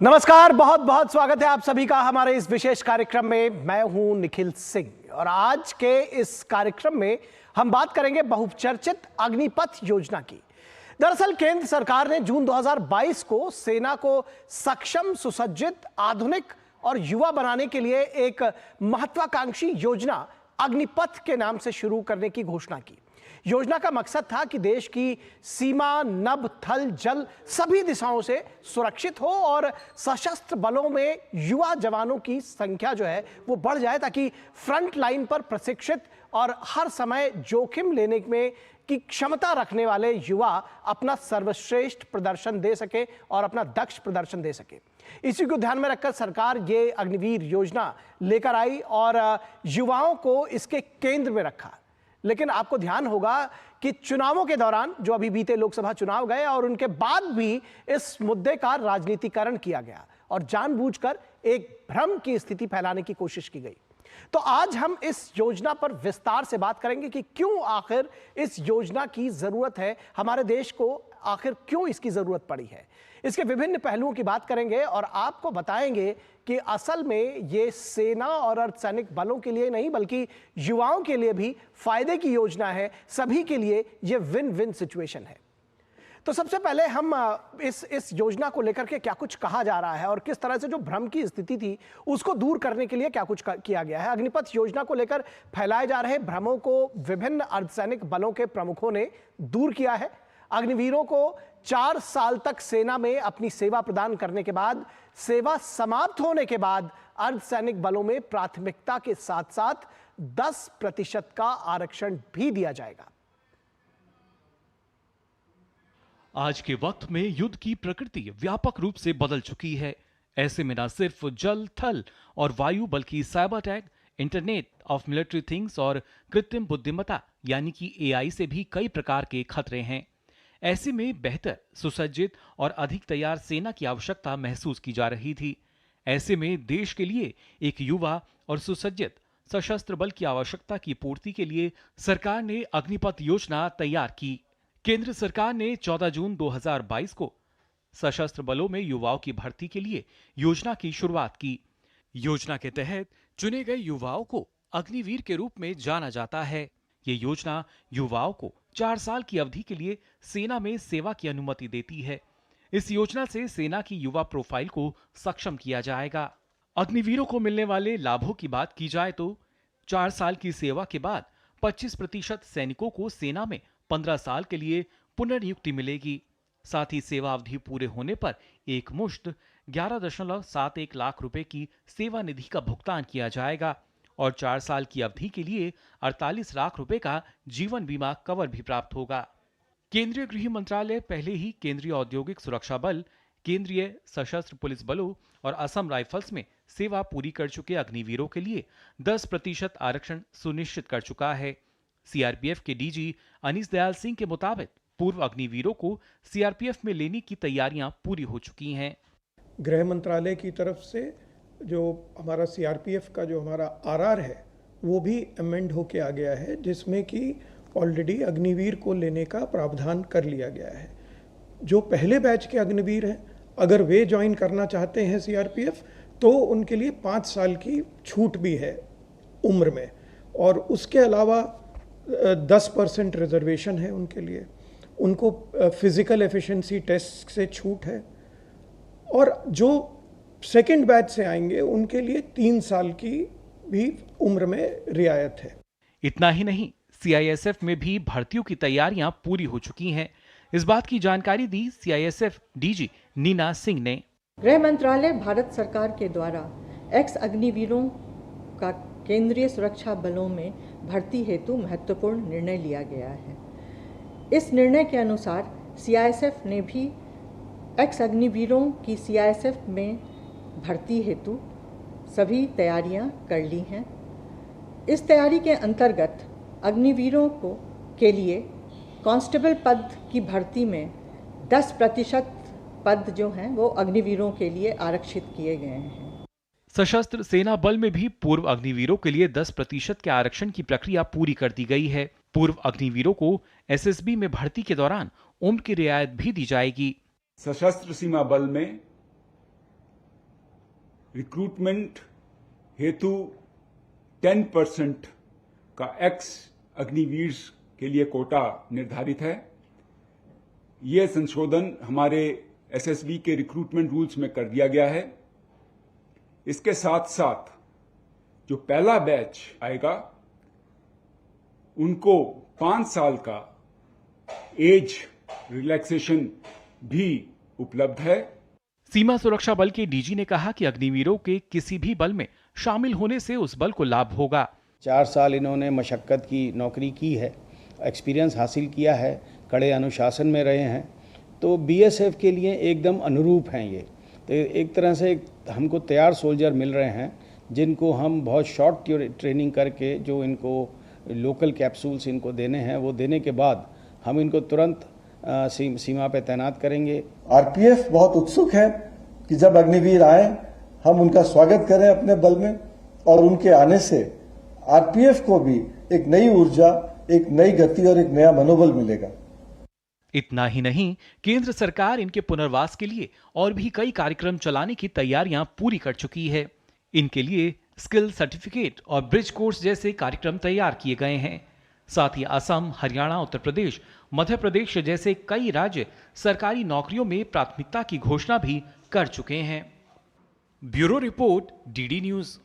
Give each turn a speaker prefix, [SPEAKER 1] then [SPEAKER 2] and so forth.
[SPEAKER 1] नमस्कार, बहुत बहुत स्वागत है आप सभी का हमारे इस विशेष कार्यक्रम में। मैं हूं निखिल सिंह और आज के इस कार्यक्रम में हम बात करेंगे बहुचर्चित अग्निपथ योजना की। दरअसल केंद्र सरकार ने जून 2022 को सेना को सक्षम, सुसज्जित, आधुनिक और युवा बनाने के लिए एक महत्वाकांक्षी योजना अग्निपथ के नाम से शुरू करने की घोषणा की। योजना का मकसद था कि देश की सीमा, नभ, थल, जल सभी दिशाओं से सुरक्षित हो और सशस्त्र बलों में युवा जवानों की संख्या जो है वो बढ़ जाए, ताकि फ्रंट लाइन पर प्रशिक्षित और हर समय जोखिम लेने में की क्षमता रखने वाले युवा अपना सर्वश्रेष्ठ प्रदर्शन दे सके और अपना दक्ष प्रदर्शन दे सके। इसी को ध्यान में रखकर सरकार ये अग्निवीर योजना लेकर आई और युवाओं को इसके केंद्र में रखा। लेकिन आपको ध्यान होगा कि चुनावों के दौरान, जो अभी बीते लोकसभा चुनाव गए और उनके बाद भी इस मुद्दे का राजनीतिकरण किया गया और जानबूझकर एक भ्रम की स्थिति फैलाने की कोशिश की गई। तो आज हम इस योजना पर विस्तार से बात करेंगे कि क्यों आखिर इस योजना की जरूरत है, हमारे देश को आखिर क्यों इसकी जरूरत पड़ी है। इसके विभिन्न पहलुओं की बात करेंगे और आपको बताएंगे कि असल में ये सेना और अर्धसैनिक बलों के लिए नहीं बल्कि युवाओं के लिए भी फायदे की योजना है। सभी के लिए ये विन विन सिचुएशन है। तो सबसे पहले हम इस योजना को लेकर के क्या कुछ कहा जा रहा है और किस तरह से जो भ्रम की स्थिति थी उसको दूर करने के लिए क्या कुछ किया गया है। अग्निपथ योजना को लेकर फैलाए जा रहे भ्रमों को विभिन्न अर्धसैनिक बलों के प्रमुखों ने दूर किया है। अग्निवीरों को 4 साल तक सेना में अपनी सेवा प्रदान करने के बाद, सेवा समाप्त होने के बाद अर्धसैनिक बलों में प्राथमिकता के साथ साथ 10% का आरक्षण भी दिया जाएगा।
[SPEAKER 2] आज के वक्त में युद्ध की प्रकृति व्यापक रूप से बदल चुकी है। ऐसे में न सिर्फ जल, थल और वायु बल्कि cyber attack, internet of military things और कृत्रिम बुद्धिमत्ता यानी कि एआई से भी कई प्रकार के खतरे हैं। ऐसे में बेहतर, सुसज्जित और अधिक तैयार सेना की आवश्यकता महसूस की जा रही थी। ऐसे में देश के लिए एक युवा और सुसज्जित सशस्त्र बल की आवश्यकता की पूर्ति के लिए सरकार ने अग्निपथ योजना तैयार की। केंद्र सरकार ने 14 जून 2022 को सशस्त्र बलों में युवाओं की भर्ती के लिए योजना की शुरुआत की। योजना के तहत चुने गए युवाओं को अग्निवीर के रूप में जाना जाता है। ये योजना युवाओं को 4 साल की अवधि के लिए सेना में सेवा की अनुमति देती है। इस योजना से सेना की युवा प्रोफाइल को सक्षम किया जाएगा। अग्निवीरों को मिलने वाले लाभों की बात की जाए तो 4 साल की सेवा के बाद 25% सैनिकों को सेना में 15 साल के लिए पुनर्नियुक्ति मिलेगी। साथ ही सेवा अवधि पूरे होने पर एक मुश्त 11.71 लाख रुपए की सेवा निधि का भुगतान किया जाएगा और 4 साल की अवधि के लिए 48 लाख रुपए का जीवन बीमा कवर भी प्राप्त होगा। केंद्रीय गृह मंत्रालय पहले ही केंद्रीय औद्योगिक सुरक्षा बल, केंद्रीय सशस्त्र पुलिस बलों और असम राइफल्स में सेवा पूरी कर चुके अग्निवीरों के लिए 10% आरक्षण सुनिश्चित कर चुका है। सीआरपीएफ के डीजी अनीस दयाल सिंह के मुताबिक पूर्व अग्निवीरों को सीआरपीएफ में लेने की तैयारियां पूरी हो चुकी हैं।
[SPEAKER 3] गृह मंत्रालय की तरफ से जो हमारा सीआरपीएफ का जो हमारा आरआर है वो भी अमेंड होके आ गया है, जिसमें कि ऑलरेडी अग्निवीर को लेने का प्रावधान कर लिया गया है। जो पहले बैच के अग्निवीर हैं, अगर वे ज्वाइन करना चाहते हैं सीआरपीएफ तो उनके लिए 5 साल की छूट भी है उम्र में, और उसके अलावा 10% रिजर्वेशन है उनके लिए। उनको फिजिकल एफिशिएंसी टेस्ट से छूट है, और जो सेकेंड बैच से आएंगे उनके लिए 3 साल की भी उम्र में रियायत है।
[SPEAKER 2] इतना ही नहीं, सीआईएसएफ में भी भर्तियों की तैयारियां पूरी हो चुकी हैं। इस बात की जानकारी दी सीआईएसएफ डीजी नीना सिंह ने।
[SPEAKER 4] गृह मंत्रालय भारत सरकार के द्वारा एक्स अग्निवीरों का केंद्रीय सुरक्षा बलों में भर्ती हेतु महत्वपूर्ण निर्णय लिया गया है। इस निर्णय के अनुसार सीआईएसएफ ने भी एक्स अग्निवीरों की सीआईएसएफ में भर्ती हेतु सभी तैयारियां कर ली हैं। इस तैयारी के अंतर्गत अग्निवीरों के लिए कांस्टेबल पद की भर्ती में 10% पद जो हैं वो अग्निवीरों के लिए आरक्षित किए गए हैं।
[SPEAKER 2] सशस्त्र सेना बल में भी पूर्व अग्निवीरों के लिए 10% के आरक्षण की प्रक्रिया पूरी कर दी गई है। पूर्व अग्निवीरों को एसएसबी में भर्ती के दौरान उम्र की रियायत भी दी जाएगी।
[SPEAKER 5] सशस्त्र सीमा बल में रिक्रूटमेंट हेतु 10% का एक्स अग्निवीर के लिए कोटा निर्धारित है। यह संशोधन हमारे एसएसबी के रिक्रूटमेंट रूल्स में कर दिया गया है। इसके साथ साथ जो पहला बैच आएगा उनको 5 साल का एज रिलैक्सेशन भी उपलब्ध है।
[SPEAKER 2] सीमा सुरक्षा बल के डीजी ने कहा कि अग्निवीरों के किसी भी बल में शामिल होने से उस बल को लाभ होगा।
[SPEAKER 6] 4 साल इन्होंने मशक्कत की नौकरी की है, एक्सपीरियंस हासिल किया है, कड़े अनुशासन में रहे हैं, तो बीएसएफ के लिए एकदम अनुरूप हैं ये। तो एक तरह से हमको तैयार सोल्जर मिल रहे हैं जिनको हम बहुत शॉर्ट ट्रेनिंग करके जो इनको लोकल कैप्सूल्स इनको देने हैं वो देने के बाद हम इनको तुरंत सीमा पे तैनात करेंगे।
[SPEAKER 7] आरपीएफ बहुत उत्सुक है कि जब अग्निवीर आए हम उनका स्वागत करें अपने बल में, और उनके आने से आरपीएफ को भी एक नई ऊर्जा, एक नई गति और एक नया मनोबल मिलेगा।
[SPEAKER 2] इतना ही नहीं, केंद्र सरकार इनके पुनर्वास के लिए और भी कई कार्यक्रम चलाने की तैयारियां पूरी कर चुकी है। इनके लिए स्किल सर्टिफिकेट और ब्रिज कोर्स जैसे कार्यक्रम तैयार किए गए हैं। साथ ही असम, हरियाणा, उत्तर प्रदेश, मध्य प्रदेश जैसे कई राज्य सरकारी नौकरियों में प्राथमिकता की घोषणा भी कर चुके हैं। Bureau report, DD news.